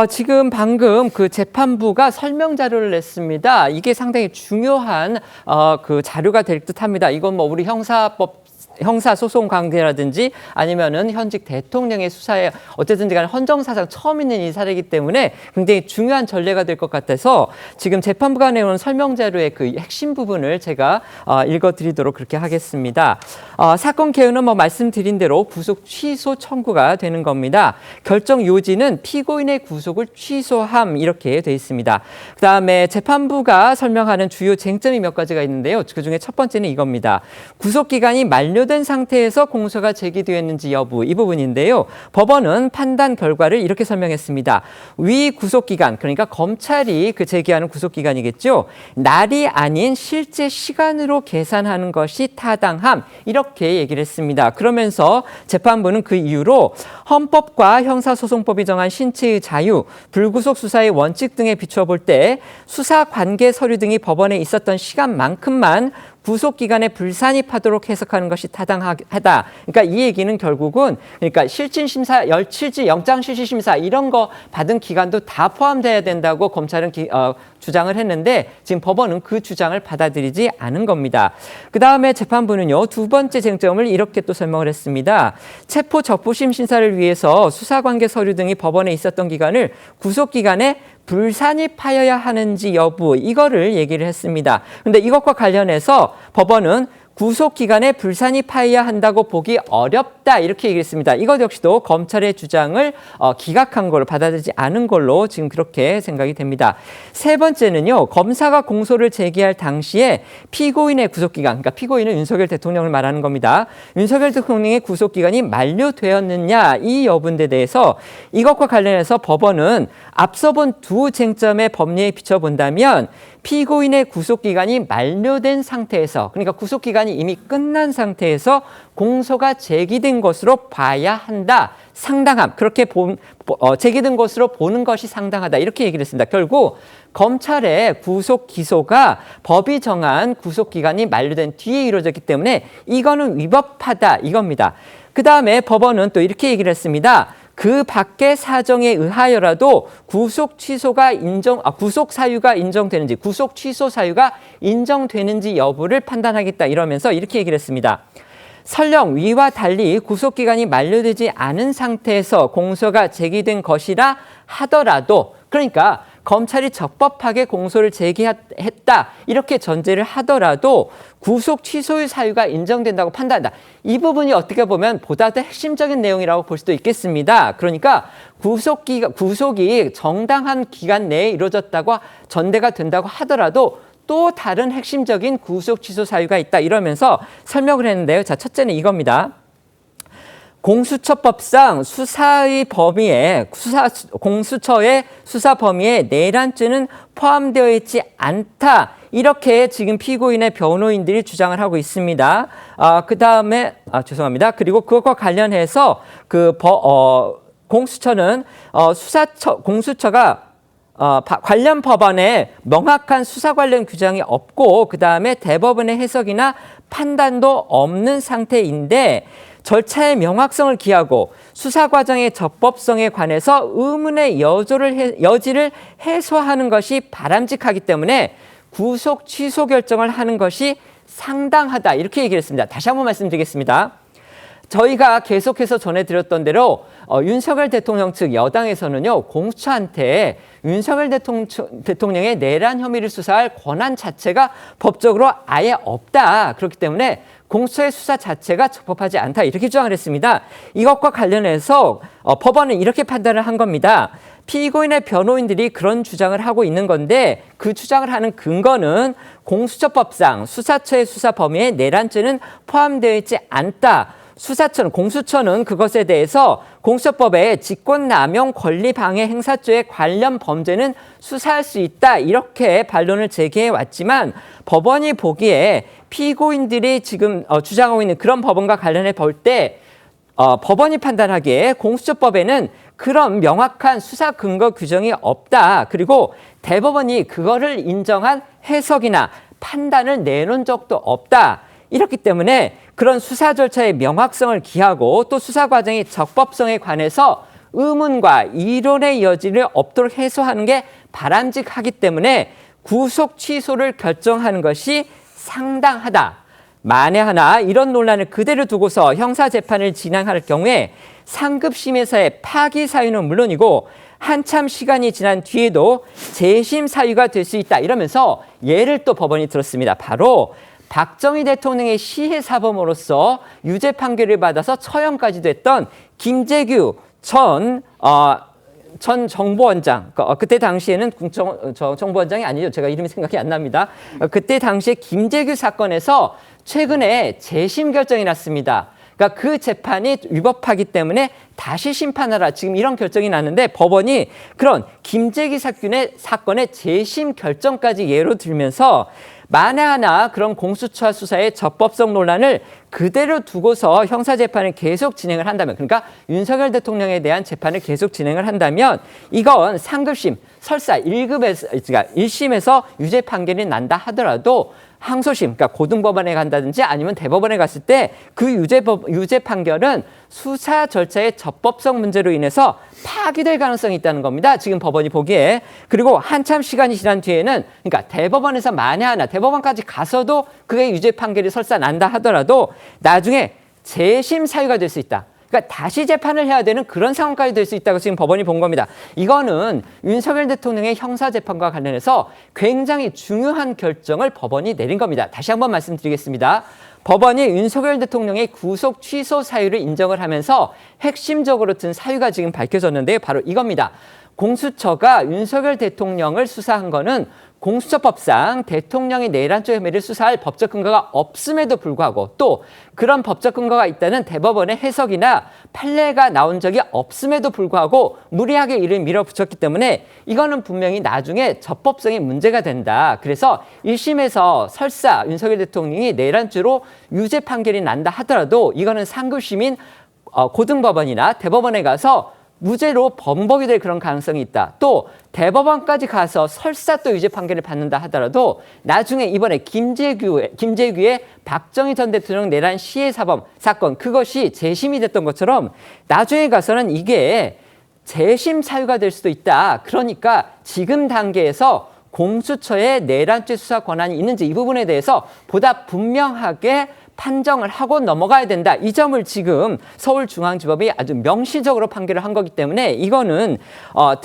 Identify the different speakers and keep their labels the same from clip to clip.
Speaker 1: 지금 방금 그 재판부가 설명 자료를 냈습니다. 이게 상당히 중요한 그 자료가 될 듯합니다. 이건 뭐 우리 형사소송 관계라든지 아니면은 현직 대통령의 수사에 어쨌든지 간에 헌정사상 처음 있는 이 사례이기 때문에 굉장히 중요한 전례가 될 것 같아서 지금 재판부가 내온 설명 자료의 그 핵심 부분을 제가 읽어드리도록 그렇게 하겠습니다. 사건 개요는 뭐 말씀드린 대로 구속 취소 청구가 되는 겁니다. 결정 요지는 피고인의 구속을 취소함 이렇게 돼 있습니다. 그다음에 재판부가 설명하는 주요 쟁점이 몇 가지가 있는데요. 그중에 첫 번째는 이겁니다. 구속 기간이 만료된 상태에서 공소가 제기되었는지 여부 이 부분인데요. 법원은 판단 결과를 이렇게 설명했습니다. 위 구속 기간 그러니까 검찰이 그 제기하는 구속 기간이겠죠. 날이 아닌 실제 시간으로 계산하는 것이 타당함 이렇게 얘기를 했습니다. 그러면서 재판부는 그 이유로 헌법과 형사소송법이 정한 신체의 자유, 불구속 수사의 원칙 등에 비추어 볼 때 수사 관계 서류 등이 법원에 있었던 시간만큼만 구속 기간에 불산입하도록 해석하는 것이 타당하다. 그러니까 이 얘기는 결국은 그러니까 실질 심사, 실질 영장 실질 심사 이런 거 받은 기간도 다 포함돼야 된다고 검찰은 주장을 했는데 지금 법원은 그 주장을 받아들이지 않은 겁니다. 그다음에 재판부는요. 두 번째 쟁점을 이렇게 또 설명을 했습니다. 체포 적부심 심사를 위해서 수사관계 서류 등이 법원에 있었던 기간을 구속 기간에 불산입하여야 하는지 여부 이거를 얘기를 했습니다. 그런데 이것과 관련해서 법원은 구속 기간에 불산입하여야 한다고 보기 어렵다 이렇게 얘기했습니다. 이것 역시도 검찰의 주장을 기각한 걸로 받아들이지 않은 걸로 지금 그렇게 생각이 됩니다. 세 번째는요. 검사가 공소를 제기할 당시에 피고인의 구속 기간, 그러니까 피고인은 윤석열 대통령을 말하는 겁니다. 윤석열 대통령의 구속 기간이 만료되었느냐 이 여부에 대해서 이것과 관련해서 법원은 앞서 본 두 쟁점의 법리에 비춰본다면 피고인의 구속기간이 만료된 상태에서 그러니까 구속기간이 이미 끝난 상태에서 공소가 제기된 것으로 봐야 한다. 상당함. 그렇게 제기된 것으로 보는 것이 상당하다. 이렇게 얘기를 했습니다. 결국 검찰의 구속 기소가 법이 정한 구속기간이 만료된 뒤에 이루어졌기 때문에 이거는 위법하다. 이겁니다. 그다음에 법원은 또 이렇게 얘기를 했습니다. 그 밖의 사정에 의하여라도 구속 사유가 인정되는지 구속 취소 사유가 인정되는지 여부를 판단하겠다 이러면서 이렇게 얘기를 했습니다. 설령 위와 달리 구속기간이 만료되지 않은 상태에서 공소가 제기된 것이라 하더라도 그러니까 검찰이 적법하게 공소를 제기했다 이렇게 전제를 하더라도 구속 취소의 사유가 인정된다고 판단한다. 이 부분이 어떻게 보면 보다 더 핵심적인 내용이라고 볼 수도 있겠습니다. 그러니까 구속이 정당한 기간 내에 이루어졌다고 전제가 된다고 하더라도 또 다른 핵심적인 구속 취소 사유가 있다 이러면서 설명을 했는데요. 자, 첫째는 이겁니다. 공수처법상 공수처의 수사 범위에 내란죄는 포함되어 있지 않다. 이렇게 지금 피고인의 변호인들이 주장을 하고 있습니다. 죄송합니다. 그리고 그것과 관련해서 공수처가 관련 법안에 명확한 수사 관련 규정이 없고 그다음에 대법원의 해석이나 판단도 없는 상태인데 절차의 명확성을 기하고 수사 과정의 적법성에 관해서 의문의 여지를 해소하는 것이 바람직하기 때문에 구속 취소 결정을 하는 것이 상당하다 이렇게 얘기를 했습니다. 다시 한번 말씀드리겠습니다. 저희가 계속해서 전해드렸던 대로 윤석열 대통령 측 여당에서는요 공수처한테 윤석열 대통령의 내란 혐의를 수사할 권한 자체가 법적으로 아예 없다. 그렇기 때문에 공수처의 수사 자체가 적법하지 않다. 이렇게 주장을 했습니다. 이것과 관련해서 법원은 이렇게 판단을 한 겁니다. 피고인의 변호인들이 그런 주장을 하고 있는 건데 그 주장을 하는 근거는 공수처법상 수사처의 수사 범위에 내란죄는 포함되어 있지 않다. 공수처는 그것에 대해서 공수처법에 직권남용 권리방해 행사죄에 관련 범죄는 수사할 수 있다. 이렇게 반론을 제기해 왔지만 법원이 보기에 피고인들이 지금 주장하고 있는 그런 법원과 관련해 볼 때 법원이 판단하기에 공수처법에는 그런 명확한 수사 근거 규정이 없다. 그리고 대법원이 그거를 인정한 해석이나 판단을 내놓은 적도 없다. 이렇기 때문에 그런 수사 절차의 명확성을 기하고 또 수사 과정의 적법성에 관해서 의문과 이론의 여지를 없도록 해소하는 게 바람직하기 때문에 구속 취소를 결정하는 것이 상당하다. 만에 하나 이런 논란을 그대로 두고서 형사재판을 진행할 경우에 상급심에서의 파기 사유는 물론이고 한참 시간이 지난 뒤에도 재심 사유가 될 수 있다. 이러면서 예를 또 법원이 들었습니다. 바로 박정희 대통령의 시해 사범으로서 유죄 판결을 받아서 처형까지도 했던 김재규 전 정보원장, 그때 당시에는 정보원장이 아니죠. 제가 이름이 생각이 안 납니다. 그때 당시에 김재규 사건에서 최근에 재심 결정이 났습니다. 그러니까 그 재판이 위법하기 때문에 다시 심판하라. 지금 이런 결정이 났는데 법원이 그런 김재규 사건의 재심 결정까지 예로 들면서 만에 하나 그런 공수처 수사의 적법성 논란을 그대로 두고서 형사재판을 계속 진행을 한다면, 그러니까 윤석열 대통령에 대한 재판을 계속 진행을 한다면 이건 상급심, 설사 1급에서, 그러니까 1심에서 유죄 판결이 난다 하더라도 항소심, 그러니까 고등법원에 간다든지 아니면 대법원에 갔을 때 그 유죄 판결은 수사 절차의 적법성 문제로 인해서 파기될 가능성이 있다는 겁니다. 지금 법원이 보기에. 그리고 한참 시간이 지난 뒤에는, 그러니까 대법원에서 만에 하나 대법원까지 가서도 그게 유죄 판결이 설사 난다 하더라도 나중에 재심 사유가 될 수 있다. 그러니까 다시 재판을 해야 되는 그런 상황까지 될 수 있다고 지금 법원이 본 겁니다. 이거는 윤석열 대통령의 형사재판과 관련해서 굉장히 중요한 결정을 법원이 내린 겁니다. 다시 한번 말씀드리겠습니다. 법원이 윤석열 대통령의 구속 취소 사유를 인정을 하면서 핵심적으로 든 사유가 지금 밝혀졌는데요. 바로 이겁니다. 공수처가 윤석열 대통령을 수사한 거는 공수처법상 대통령의 내란죄 혐의를 수사할 법적 근거가 없음에도 불구하고 또 그런 법적 근거가 있다는 대법원의 해석이나 판례가 나온 적이 없음에도 불구하고 무리하게 이를 밀어붙였기 때문에 이거는 분명히 나중에 적법성에 문제가 된다. 그래서 1심에서 설사 윤석열 대통령이 내란죄로 유죄 판결이 난다 하더라도 이거는 상급심인 고등법원이나 대법원에 가서 무죄로 번복이 될 그런 가능성이 있다. 또 대법원까지 가서 설사 또 유죄 판결을 받는다 하더라도 나중에 이번에 김재규의 박정희 전 대통령 내란 시해 사범 사건 그것이 재심이 됐던 것처럼 나중에 가서는 이게 재심 사유가 될 수도 있다. 그러니까 지금 단계에서 공수처의 내란죄 수사 권한이 있는지 이 부분에 대해서 보다 분명하게 판정을 하고 넘어가야 된다. 이 점을 지금 서울중앙지법이 아주 명시적으로 판결을 한 거기 때문에 이거는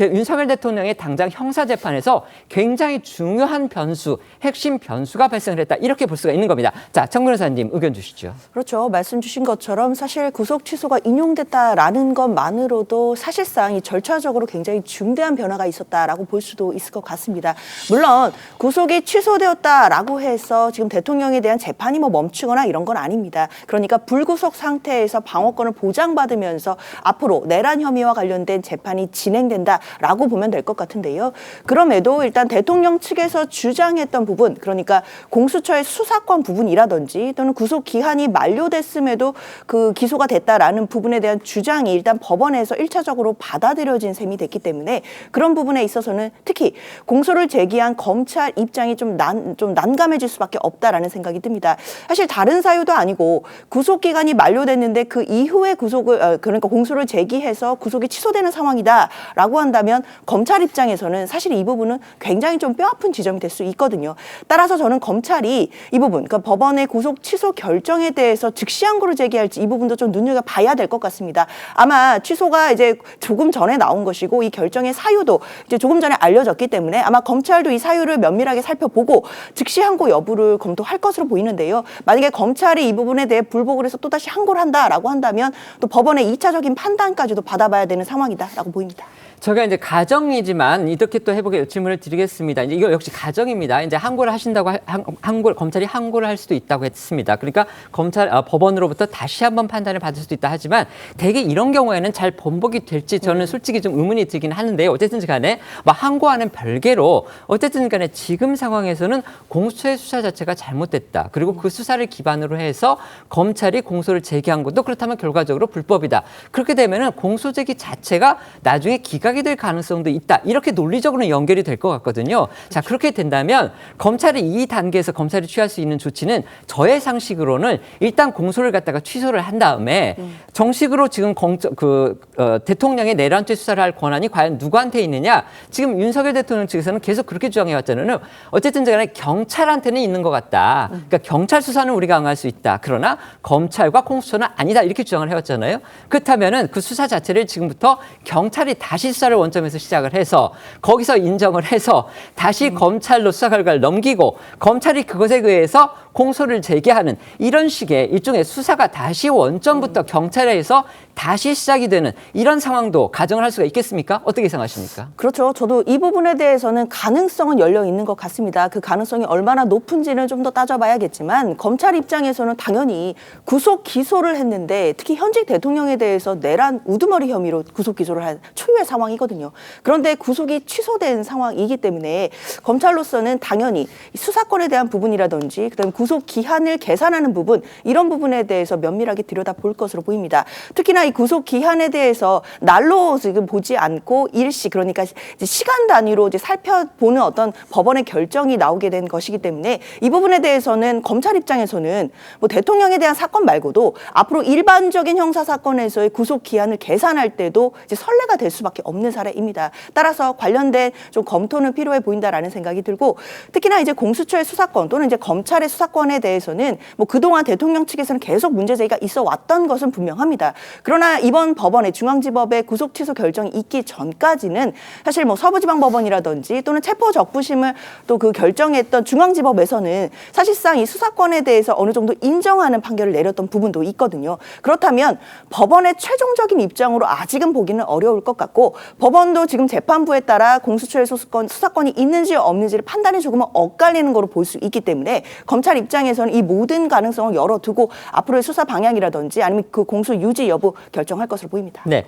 Speaker 1: 윤석열 대통령의 당장 형사재판에서 굉장히 중요한 변수, 핵심 변수가 발생을 했다. 이렇게 볼 수가 있는 겁니다. 자, 정 변호사님 의견 주시죠.
Speaker 2: 그렇죠. 말씀 주신 것처럼 사실 구속 취소가 인용됐다라는 것만으로도 사실상 이 절차적으로 굉장히 중대한 변화가 있었다라고 볼 수도 있을 것 같습니다. 물론 구속이 취소되었다라고 해서 지금 대통령에 대한 재판이 멈추거나 이런 건 아닙니다. 그러니까 불구속 상태에서 방어권을 보장받으면서 앞으로 내란 혐의와 관련된 재판이 진행된다라고 보면 될 것 같은데요. 그럼에도 일단 대통령 측에서 주장했던 부분, 그러니까 공수처의 수사권 부분이라든지 또는 구속 기한이 만료됐음에도 그 기소가 됐다라는 부분에 대한 주장이 일단 법원에서 1차적으로 받아들여진 셈이 됐기 때문에 그런 부분에 있어서는 특히 공소를 제기한 검찰 입장이 좀 난감해질 수밖에 없다라는 생각이 듭니다. 사실 다른 사유도 아니고 구속 기간이 만료됐는데 그 이후에 그러니까 공소를 제기해서 구속이 취소되는 상황이다라고 한다면 검찰 입장에서는 사실 이 부분은 굉장히 좀 뼈아픈 지점이 될 수 있거든요. 따라서 저는 검찰이 이 부분, 그러니까 법원의 구속 취소 결정에 대해서 즉시 항고를 제기할지 이 부분도 좀 눈여겨봐야 될 것 같습니다. 아마 취소가 이제 조금 전에 나온 것이고 이 결정의 사유도 이제 조금 전에 알려졌기 때문에 아마 검찰도 이 사유를 면밀하게 살펴보고 즉시 항고 여부를 검토할 것으로 보이는데요. 만약에 검찰이 이 부분에 대해 불복을 해서 또다시 항고를 한다라고 한다면 또 법원의 2차적인 판단까지도 받아봐야 되는 상황이다라고 보입니다.
Speaker 1: 제가 이제 가정이지만 이렇게 또 해보게 질문을 드리겠습니다. 이제 이거 역시 가정입니다. 이제 항고를 하신다고 검찰이 항고를 할 수도 있다고 했습니다. 그러니까 법원으로부터 다시 한번 판단을 받을 수도 있다 하지만 대개 이런 경우에는 잘 번복이 될지 저는 솔직히 좀 의문이 들긴 하는데요. 어쨌든 간에 항고와는 별개로 어쨌든 간에 지금 상황에서는 공수처의 수사 자체가 잘못됐다. 그리고 그 수사를 기반으로 해서 검찰이 공소를 제기한 것도 그렇다면 결과적으로 불법이다. 그렇게 되면은 공소 제기 자체가 나중에 기각 발각이 될 가능성도 있다. 이렇게 논리적으로는 연결이 될 것 같거든요. 자, 그렇게 된다면 검찰이 이 단계에서 검찰이 취할 수 있는 조치는 저의 상식으로는 일단 공소를 갖다가 취소를 한 다음에 정식으로 지금 대통령의 내란죄 수사를 할 권한이 과연 누구한테 있느냐? 지금 윤석열 대통령 측에서는 계속 그렇게 주장해 왔잖아요. 어쨌든 간에 경찰한테는 있는 것 같다. 그러니까 경찰 수사는 우리가 강화할 수 있다. 그러나 검찰과 공수처는 아니다. 이렇게 주장을 해왔잖아요. 그렇다면은 그 수사 자체를 지금부터 경찰이 다시 수사를 원점에서 시작을 해서 거기서 인정을 해서 다시 검찰로 수사 결과를 넘기고 검찰이 그것에 의해서 공소를 제기하는 이런 식의 일종의 수사가 다시 원점부터 경찰에서 다시 시작이 되는 이런 상황도 가정을 할 수가 있겠습니까? 어떻게 생각하십니까?
Speaker 2: 그렇죠. 저도 이 부분에 대해서는 가능성은 열려 있는 것 같습니다. 그 가능성이 얼마나 높은지는 좀 더 따져봐야겠지만 검찰 입장에서는 당연히 구속 기소를 했는데 특히 현직 대통령에 대해서 내란 우두머리 혐의로 구속 기소를 한 초유의 상황이거든요. 그런데 구속이 취소된 상황이기 때문에 검찰로서는 당연히 수사권에 대한 부분이라든지 그다음에 구속 기한을 계산하는 부분 이런 부분에 대해서 면밀하게 들여다볼 것으로 보입니다. 특히나 이 구속 기한에 대해서 날로 지금 보지 않고 일시 그러니까 이제 시간 단위로 이제 살펴보는 어떤 법원의 결정이 나오게 된 것이기 때문에 이 부분에 대해서는 검찰 입장에서는 뭐 대통령에 대한 사건 말고도 앞으로 일반적인 형사 사건에서의 구속 기한을 계산할 때도 이제 선례가 될 수밖에 없는 사례입니다. 따라서 관련된 좀 검토는 필요해 보인다라는 생각이 들고 특히나 이제 공수처의 수사권 또는 이제 검찰의 수사권에 대해서는 뭐 그동안 대통령 측에서는 계속 문제 제기가 있어 왔던 것은 분명합니다. 그러나 이번 법원의 중앙지법의 구속 취소 결정이 있기 전까지는 사실 뭐 서부지방법원이라든지 또는 체포적부심을 또 그 결정했던 중앙지법에서는 사실상 이 수사권에 대해서 어느 정도 인정하는 판결을 내렸던 부분도 있거든요. 그렇다면 법원의 최종적인 입장으로 아직은 보기는 어려울 것 같고 법원도 지금 재판부에 따라 공수처의 수사권이 있는지 없는지를 판단이 조금은 엇갈리는 거로 볼 수 있기 때문에 검찰 입장에서는 이 모든 가능성을 열어두고 앞으로의 수사 방향이라든지 아니면 그 공소 유지 여부 결정할 것으로 보입니다.
Speaker 1: 네.